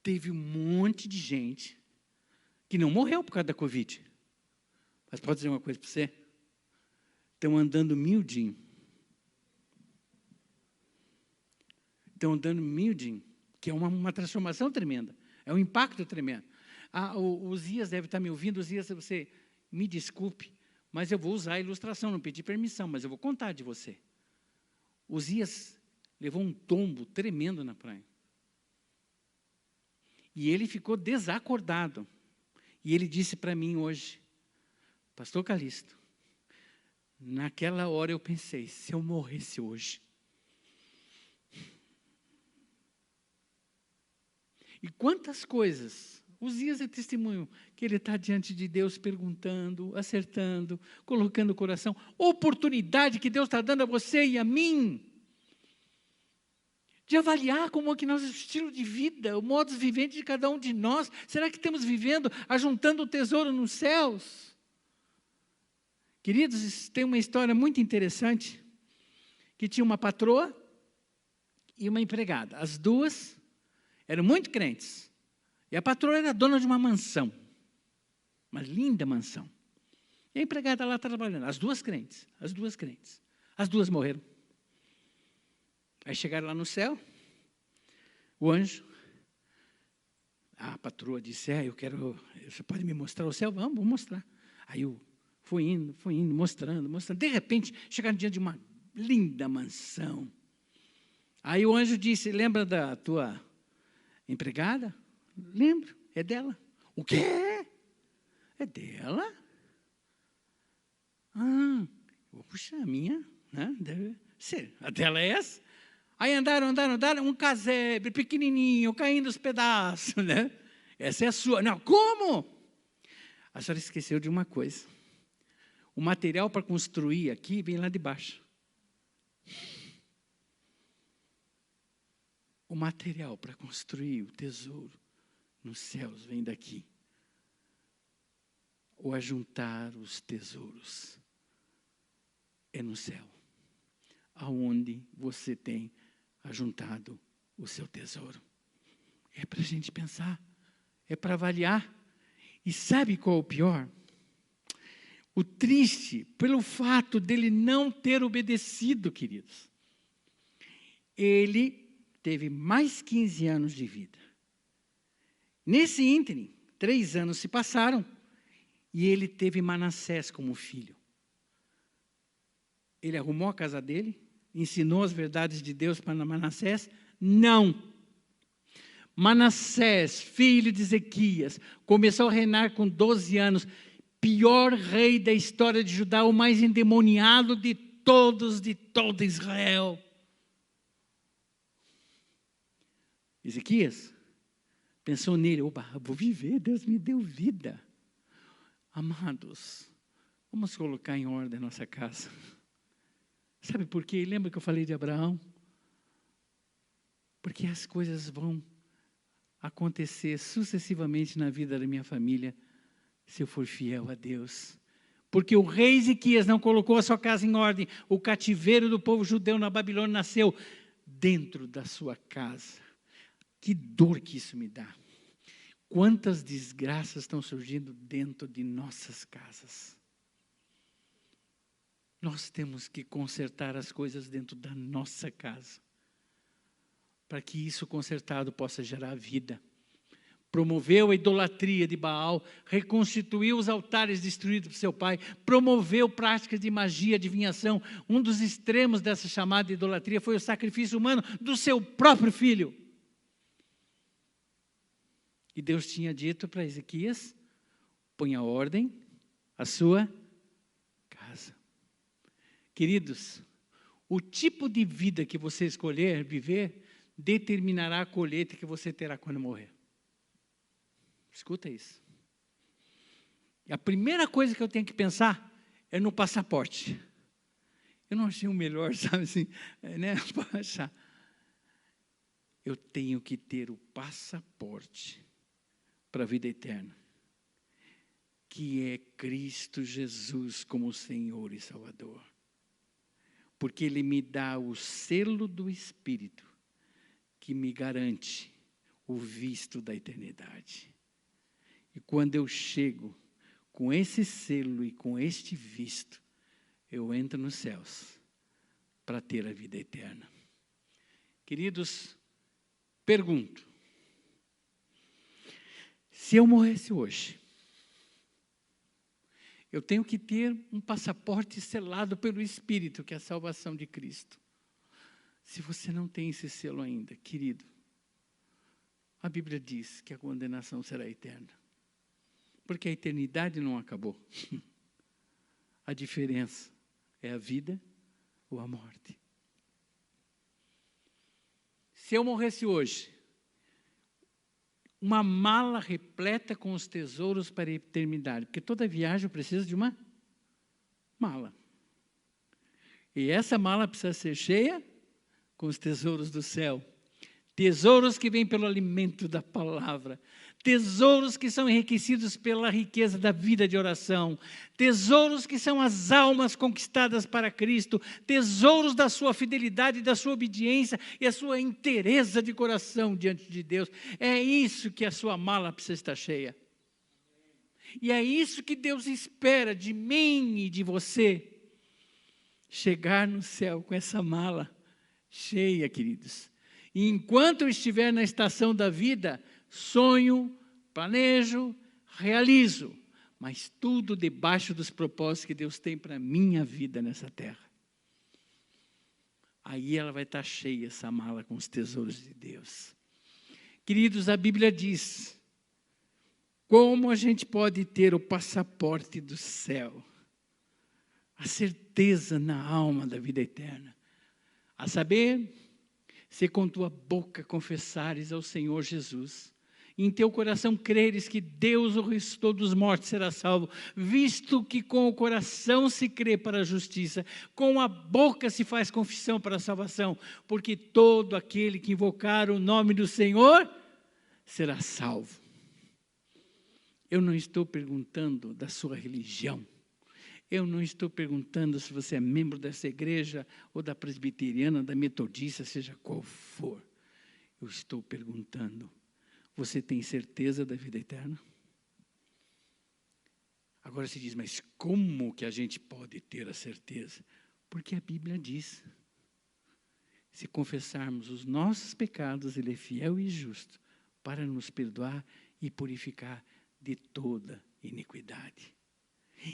Teve um monte de gente que não morreu por causa da Covid. Mas pode dizer uma coisa para você? Estão andando miudinho. Estão andando miudinho, que é uma transformação tremenda. É um impacto tremendo. O Zias deve estar me ouvindo. Zias, você me desculpe, mas eu vou usar a ilustração, não pedi permissão, mas eu vou contar de você. O Zias levou um tombo tremendo na praia. E ele ficou desacordado. E ele disse para mim hoje, Pastor Calixto, naquela hora eu pensei, se eu morresse hoje, E quantas coisas, Uzias é testemunho, que ele está diante de Deus perguntando, acertando, colocando o coração, oportunidade que Deus está dando a você e a mim, de avaliar como é que nosso estilo de vida, o modo vivente de cada um de nós, será que estamos vivendo, ajuntando o tesouro nos céus? Queridos, tem uma história muito interessante, que tinha uma patroa e uma empregada. As duas eram muito crentes. E a patroa era dona de uma mansão, uma linda mansão. E a empregada lá trabalhando, as duas crentes. As duas morreram. Aí chegaram lá no céu, o anjo, a patroa disse, você pode me mostrar o céu? Vou mostrar. Aí eu fui indo, mostrando. De repente, chegaram diante de uma linda mansão. Aí o anjo disse, lembra da tua empregada? Lembro, é dela. O quê? É dela? Puxa, a minha, né? Deve ser. A dela é essa? Aí andaram, um casebre pequenininho, caindo os pedaços, né? Essa é a sua. Não, como? A senhora esqueceu de uma coisa. O material para construir aqui vem lá de baixo. O material para construir o tesouro nos céus vem daqui. O ajuntar os tesouros é no céu, aonde você tem ajuntado o seu tesouro. É para a gente pensar, é para avaliar. E sabe qual é o pior? O triste, pelo fato dele não ter obedecido, queridos. Ele teve mais 15 anos de vida. Nesse ínterim, 3 anos se passaram, e ele teve Manassés como filho. Ele arrumou a casa dele, ensinou as verdades de Deus para Manassés? Não. Manassés, filho de Ezequias, começou a reinar com 12 anos, pior rei da história de Judá, o mais endemoniado de todo Israel. Ezequias pensou nele, vou viver, Deus me deu vida. Amados, vamos colocar em ordem a nossa casa. Sabe por quê? Lembra que eu falei de Abraão? Porque as coisas vão acontecer sucessivamente na vida da minha família, se eu for fiel a Deus. Porque o rei Ezequias não colocou a sua casa em ordem, o cativeiro do povo judeu na Babilônia nasceu dentro da sua casa. Que dor que isso me dá. Quantas desgraças estão surgindo dentro de nossas casas. Nós temos que consertar as coisas dentro da nossa casa, para que isso consertado possa gerar vida. Promoveu a idolatria de Baal, reconstituiu os altares destruídos por seu pai, promoveu práticas de magia, adivinhação. Um dos extremos dessa chamada idolatria foi o sacrifício humano do seu próprio filho. E Deus tinha dito para Ezequias, ponha ordem à sua casa. Queridos, o tipo de vida que você escolher viver, determinará a colheita que você terá quando morrer. Escuta isso. E a primeira coisa que eu tenho que pensar é no passaporte. Eu não achei o melhor, sabe assim, né? Para achar. Eu tenho que ter o passaporte para a vida eterna, que é Cristo Jesus como Senhor e Salvador. Porque Ele me dá o selo do Espírito, que me garante o visto da eternidade. E quando eu chego com esse selo e com este visto, eu entro nos céus para ter a vida eterna. Queridos, pergunto, se eu morresse hoje, eu tenho que ter um passaporte selado pelo Espírito, que é a salvação de Cristo. Se você não tem esse selo ainda, querido, a Bíblia diz que a condenação será eterna. Porque a eternidade não acabou. A diferença é a vida ou a morte. Se eu morresse hoje, uma mala repleta com os tesouros para a eternidade. Porque toda viagem precisa de uma mala. E essa mala precisa ser cheia com os tesouros do céu. Tesouros que vêm pelo alimento da palavra. Tesouros que são enriquecidos pela riqueza da vida de oração. Tesouros que são as almas conquistadas para Cristo. Tesouros da sua fidelidade, da sua obediência e a sua inteireza de coração diante de Deus. É isso que a sua mala precisa estar cheia. E é isso que Deus espera de mim e de você. Chegar no céu com essa mala cheia, queridos. E enquanto eu estiver na estação da vida, sonho, planejo, realizo, mas tudo debaixo dos propósitos que Deus tem para a minha vida nessa terra. Aí ela vai estar cheia, essa mala, com os tesouros de Deus. Queridos, a Bíblia diz, como a gente pode ter o passaporte do céu, a certeza na alma da vida eterna, a saber, se com tua boca confessares ao Senhor Jesus, e em teu coração creres que Deus o ressuscitou dos mortos, será salvo, visto que com o coração se crê para a justiça, com a boca se faz confissão para a salvação, porque todo aquele que invocar o nome do Senhor será salvo. Eu não estou perguntando da sua religião. Eu não estou perguntando se você é membro dessa igreja ou da presbiteriana, da metodista, seja qual for. Eu estou perguntando, você tem certeza da vida eterna? Agora se diz, mas como que a gente pode ter a certeza? Porque a Bíblia diz, se confessarmos os nossos pecados, Ele é fiel e justo para nos perdoar e purificar de toda iniquidade.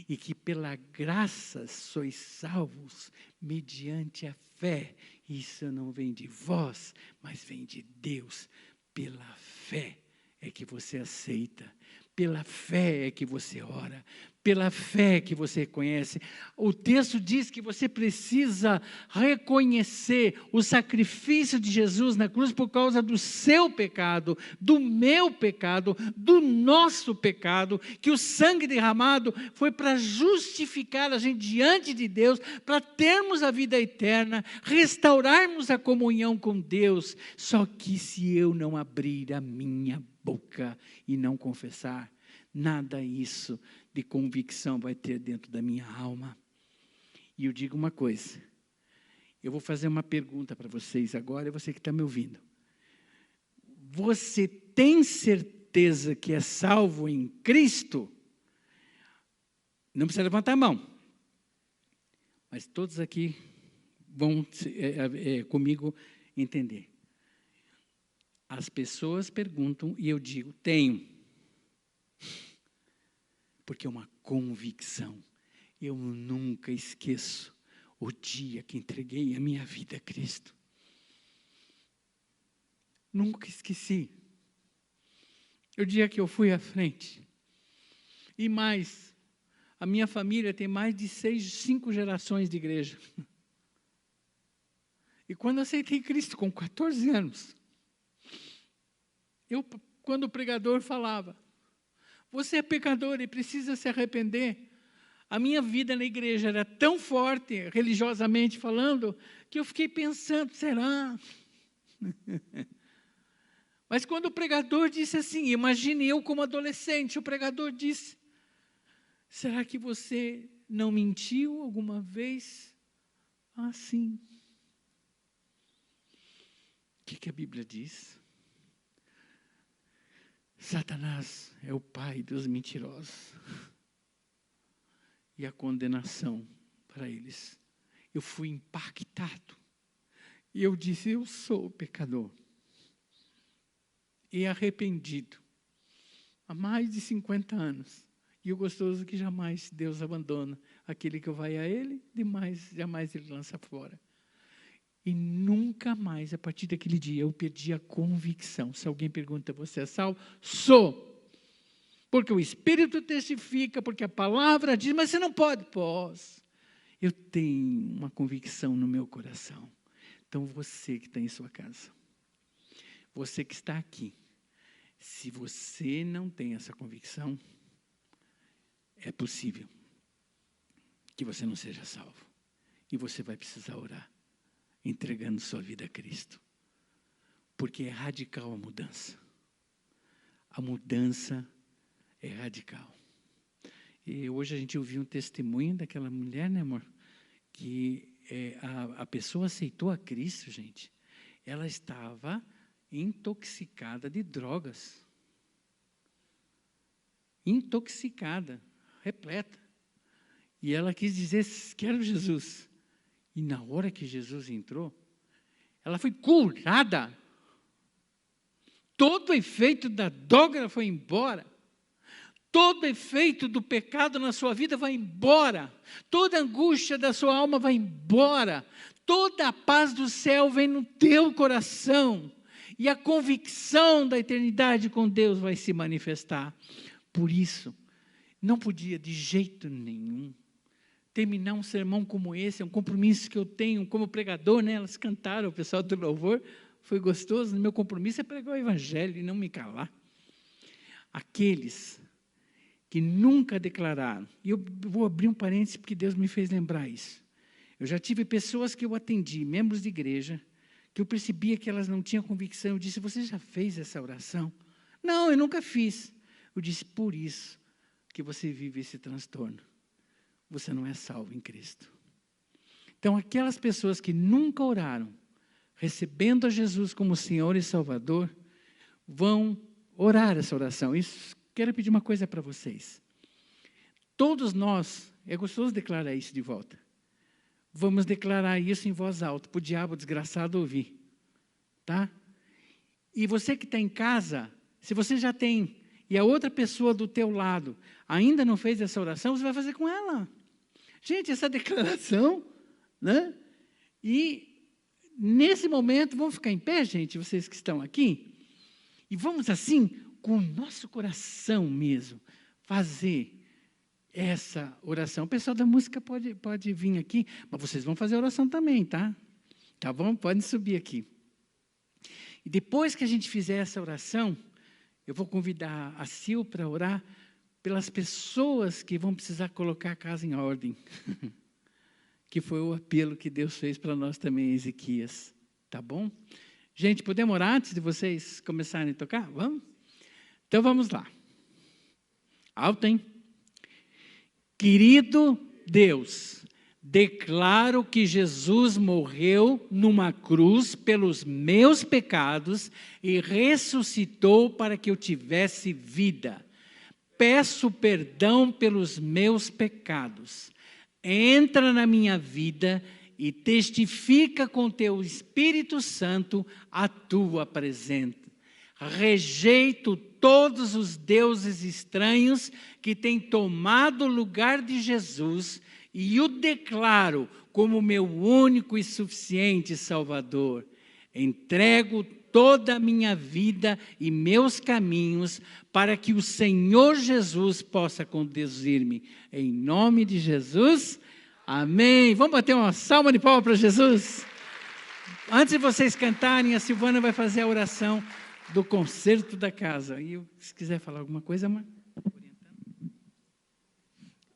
E que pela graça sois salvos mediante a fé. Isso não vem de vós, mas vem de Deus. Pela fé é que você aceita, pela fé é que você ora, pela fé que você reconhece. O texto diz que você precisa reconhecer o sacrifício de Jesus na cruz por causa do seu pecado, do meu pecado, do nosso pecado, que o sangue derramado foi para justificar a gente diante de Deus, para termos a vida eterna, restaurarmos a comunhão com Deus. Só que se eu não abrir a minha boca e não confessar, nada isso de convicção vai ter dentro da minha alma. E eu digo uma coisa, eu vou fazer uma pergunta para vocês agora, e você que está me ouvindo. Você tem certeza que é salvo em Cristo? Não precisa levantar a mão, mas todos aqui vão comigo entender. As pessoas perguntam e eu digo, tenho. Porque é uma convicção. Eu nunca esqueço o dia que entreguei a minha vida a Cristo. Nunca esqueci. O dia que eu fui à frente. E mais, a minha família tem mais de 5 gerações de igreja. E quando aceitei Cristo com 14 anos, quando o pregador falava, você é pecador e precisa se arrepender, a minha vida na igreja era tão forte, religiosamente falando, que eu fiquei pensando, será? Mas quando o pregador disse assim, imagine eu como adolescente, o pregador disse, será que você não mentiu alguma vez? Ah, sim. O que a Bíblia diz? Satanás é o pai dos mentirosos. E a condenação para eles. Eu fui impactado. E eu disse, eu sou pecador. E arrependido. Há mais de 50 anos. E o gostoso é que jamais Deus abandona aquele que vai a Ele, jamais Ele lança fora. E nunca mais, a partir daquele dia, eu perdi a convicção. Se alguém pergunta, você é salvo? Sou. Porque o Espírito testifica, porque a palavra diz, mas você não pode. Posso. Eu tenho uma convicção no meu coração. Então, você que está em sua casa, você que está aqui, Se você não tem essa convicção, é possível que você não seja salvo. E você vai precisar orar, entregando sua vida a Cristo. Porque é radical a mudança. A mudança é radical. E hoje a gente ouviu um testemunho daquela mulher, né, amor? Que a pessoa aceitou a Cristo, gente. Ela estava intoxicada de drogas. Intoxicada, repleta. E ela quis dizer, quero Jesus. E na hora que Jesus entrou, ela foi curada. Todo o efeito da droga foi embora. Todo efeito do pecado na sua vida vai embora. Toda angústia da sua alma vai embora. Toda a paz do céu vem no teu coração. E a convicção da eternidade com Deus vai se manifestar. Por isso, não podia de jeito nenhum terminar um sermão como esse. É um compromisso que eu tenho como pregador, né? Elas cantaram, o pessoal do louvor. Foi gostoso. Meu compromisso é pregar o evangelho e não me calar. Aqueles que nunca declararam, e eu vou abrir um parênteses porque Deus me fez lembrar isso. Eu já tive pessoas que eu atendi, membros de igreja, que eu percebia que elas não tinham convicção. Eu disse, você já fez essa oração? Não, eu nunca fiz. Eu disse, por isso que você vive esse transtorno. Você não é salvo em Cristo. Então, aquelas pessoas que nunca oraram, recebendo a Jesus como Senhor e Salvador, vão orar essa oração. Isso, quero pedir uma coisa para vocês. Todos nós, é gostoso declarar isso de volta. Vamos declarar isso em voz alta, para o diabo desgraçado ouvir. Tá? E você que está em casa, se você já tem, e a outra pessoa do teu lado ainda não fez essa oração, você vai fazer com ela. Gente, essa declaração, né? E nesse momento, vamos ficar em pé, gente, vocês que estão aqui, e vamos assim, com o nosso coração mesmo, fazer essa oração. O pessoal da música pode vir aqui, mas vocês vão fazer a oração também, tá? Tá bom? Podem subir aqui. E depois que a gente fizer essa oração, eu vou convidar a Sil para orar pelas pessoas que vão precisar colocar a casa em ordem. Que foi o apelo que Deus fez para nós também em Ezequias. Tá bom? Gente, podemos orar antes de vocês começarem a tocar? Vamos? Então vamos lá. Alto, hein? Querido Deus, declaro que Jesus morreu numa cruz pelos meus pecados e ressuscitou para que eu tivesse vida. Peço perdão pelos meus pecados. Entra na minha vida e testifica com teu Espírito Santo a tua presença. Rejeito todos os deuses estranhos que têm tomado o lugar de Jesus e o declaro como meu único e suficiente Salvador. Entrego toda a minha vida e meus caminhos para que o Senhor Jesus possa conduzir-me. Em nome de Jesus, amém. Vamos bater uma salva de palmas para Jesus? Antes de vocês cantarem, a Silvana vai fazer a oração do concerto da casa. E se quiser falar alguma coisa, mãe.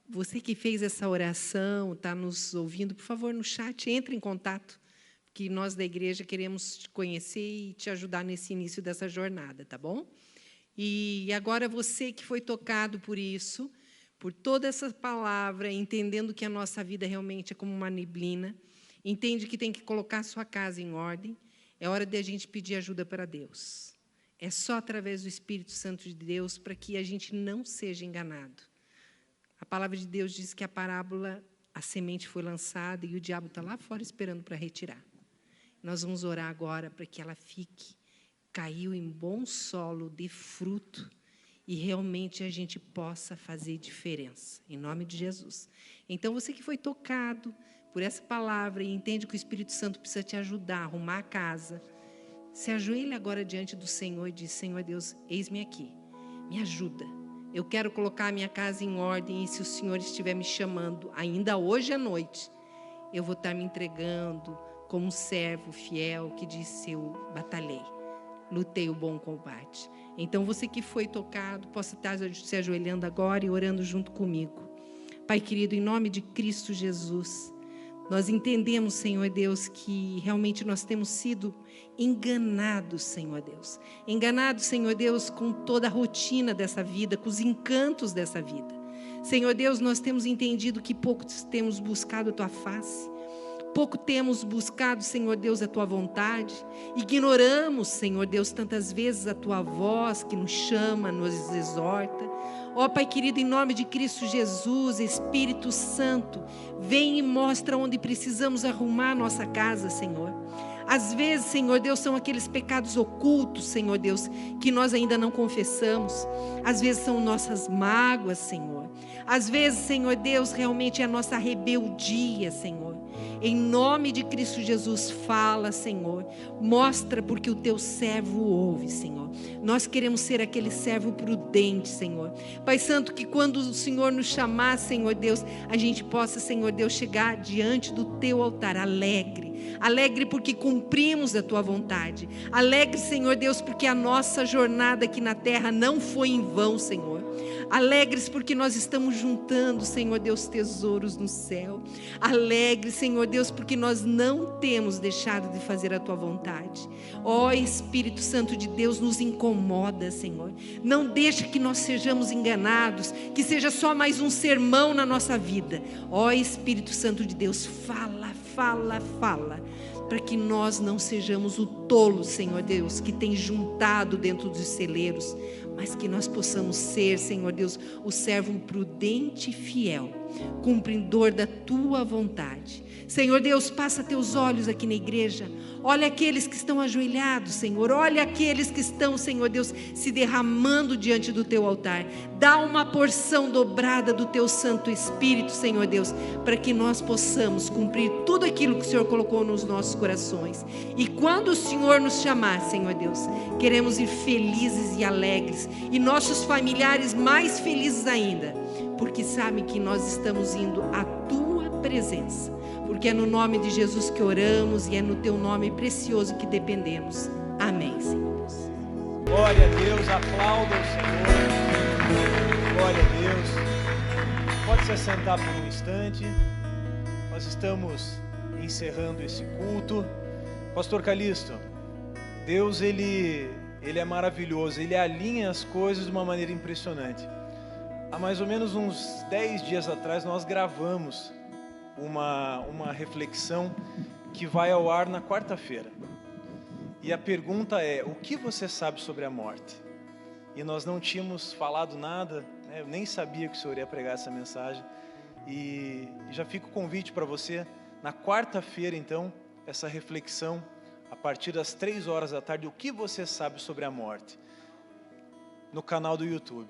Você que fez essa oração, está nos ouvindo, por favor, no chat, entre em contato, que nós da igreja queremos te conhecer e te ajudar nesse início dessa jornada, tá bom? E agora você que foi tocado por isso, por toda essa palavra, entendendo que a nossa vida realmente é como uma neblina, entende que tem que colocar a sua casa em ordem, é hora de a gente pedir ajuda para Deus. É só através do Espírito Santo de Deus para que a gente não seja enganado. A palavra de Deus diz que a parábola, a semente foi lançada e o diabo está lá fora esperando para retirar. Nós vamos orar agora para que ela fique, caiu em bom solo, dê fruto e realmente a gente possa fazer diferença, em nome de Jesus. Então, você que foi tocado por essa palavra e entende que o Espírito Santo precisa te ajudar a arrumar a casa, se ajoelhe agora diante do Senhor e diz, Senhor Deus, eis-me aqui, me ajuda. Eu quero colocar a minha casa em ordem e se o Senhor estiver me chamando, ainda hoje à noite, eu vou estar me entregando como um servo fiel que disse, eu batalhei. lutei o bom combate. Então, você que foi tocado, possa estar se ajoelhando agora e orando junto comigo. Pai querido, em nome de Cristo Jesus, nós entendemos, Senhor Deus, que realmente nós temos sido enganados, Senhor Deus. Enganados, Senhor Deus, com toda a rotina dessa vida, com os encantos dessa vida. Senhor Deus, nós temos entendido que pouco temos buscado a Tua face. Pouco temos buscado, Senhor Deus, a Tua vontade. Ignoramos, Senhor Deus, tantas vezes a Tua voz que nos chama, nos exorta. Ó Pai querido, em nome de Cristo Jesus, Espírito Santo, vem e mostra onde precisamos arrumar a nossa casa, Senhor. Às vezes, Senhor Deus, são aqueles pecados ocultos, Senhor Deus, que nós ainda não confessamos. Às vezes são nossas mágoas, Senhor. Às vezes, Senhor Deus, realmente é a nossa rebeldia, Senhor. Em nome de Cristo Jesus, fala, Senhor. Mostra, porque o Teu servo ouve, Senhor. Nós queremos ser aquele servo prudente, Senhor. Pai Santo, que quando o Senhor nos chamar, Senhor Deus, a gente possa, Senhor Deus, chegar diante do Teu altar alegre. Alegre porque cumprimos a Tua vontade. Alegre, Senhor Deus, porque a nossa jornada aqui na terra não foi em vão, Senhor. Alegres porque nós estamos juntando, Senhor Deus, tesouros no céu. Alegres, Senhor Deus, porque nós não temos deixado de fazer a Tua vontade. Ó Espírito Santo de Deus, nos incomoda, Senhor. Não deixa que nós sejamos enganados, que seja só mais um sermão na nossa vida. Ó Espírito Santo de Deus, fala, fala, fala, para que nós não sejamos o tolo, Senhor Deus, que tem juntado dentro dos celeiros, mas que nós possamos ser, Senhor Deus, o servo prudente e fiel, cumpridor da Tua vontade. Senhor Deus, passa Teus olhos aqui na igreja. Olha aqueles que estão ajoelhados, Senhor. Olha aqueles que estão, Senhor Deus, se derramando diante do Teu altar. Dá uma porção dobrada do Teu Santo Espírito, Senhor Deus, para que nós possamos cumprir tudo aquilo que o Senhor colocou nos nossos corações. E quando o Senhor nos chamar, Senhor Deus, queremos ir felizes e alegres, e nossos familiares mais felizes ainda, porque sabem que nós estamos indo à Tua presença. Porque é no nome de Jesus que oramos e é no Teu nome precioso que dependemos. Amém, Senhor Deus. Glória a Deus, aplauda o Senhor. Glória a Deus. Pode se assentar por um instante. Nós estamos encerrando esse culto. Pastor Calixto, Deus, Ele é maravilhoso. Ele alinha as coisas de uma maneira impressionante. Há mais ou menos uns 10 dias atrás nós gravamos uma reflexão que vai ao ar na quarta-feira. E a pergunta é: o que você sabe sobre a morte? E nós não tínhamos falado nada, né? Eu nem sabia que o Senhor ia pregar essa mensagem. E já fica o convite para você, na quarta-feira então, essa reflexão, a partir das 3 horas da tarde, o que você sabe sobre a morte? No canal do YouTube.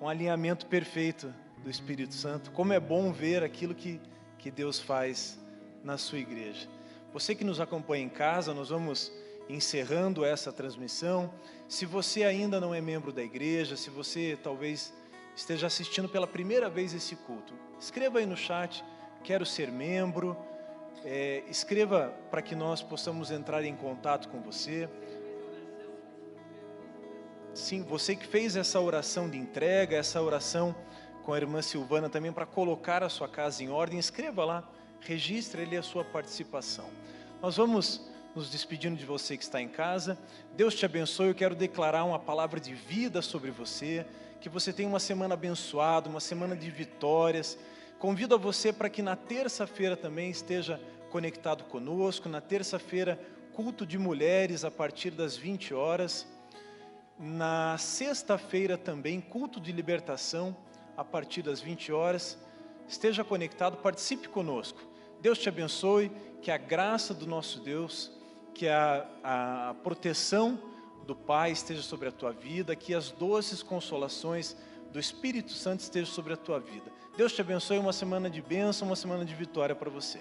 Um alinhamento perfeito do Espírito Santo. Como é bom ver aquilo que Deus faz na sua igreja. Você que nos acompanha em casa, nós vamos encerrando essa transmissão. Se você ainda não é membro da igreja, se você talvez esteja assistindo pela primeira vez esse culto, escreva aí no chat: quero ser membro. Escreva para que nós possamos entrar em contato com você. Sim, você que fez essa oração de entrega, essa oração com a irmã Silvana também para colocar a sua casa em ordem, escreva lá, registre ali a sua participação. Nós vamos nos despedindo de você que está em casa. Deus te abençoe. Eu quero declarar uma palavra de vida sobre você, que você tenha uma semana abençoada, uma semana de vitórias. Convido a você para que na terça-feira também esteja conectado conosco. Na terça-feira, culto de mulheres a partir das 20 horas. Na sexta-feira também, culto de libertação a partir das 20 horas. Esteja conectado, participe conosco. Deus te abençoe, que a graça do nosso Deus, que a proteção do Pai esteja sobre a tua vida, que as doces consolações do Espírito Santo estejam sobre a tua vida. Deus te abençoe, uma semana de bênção, uma semana de vitória para você.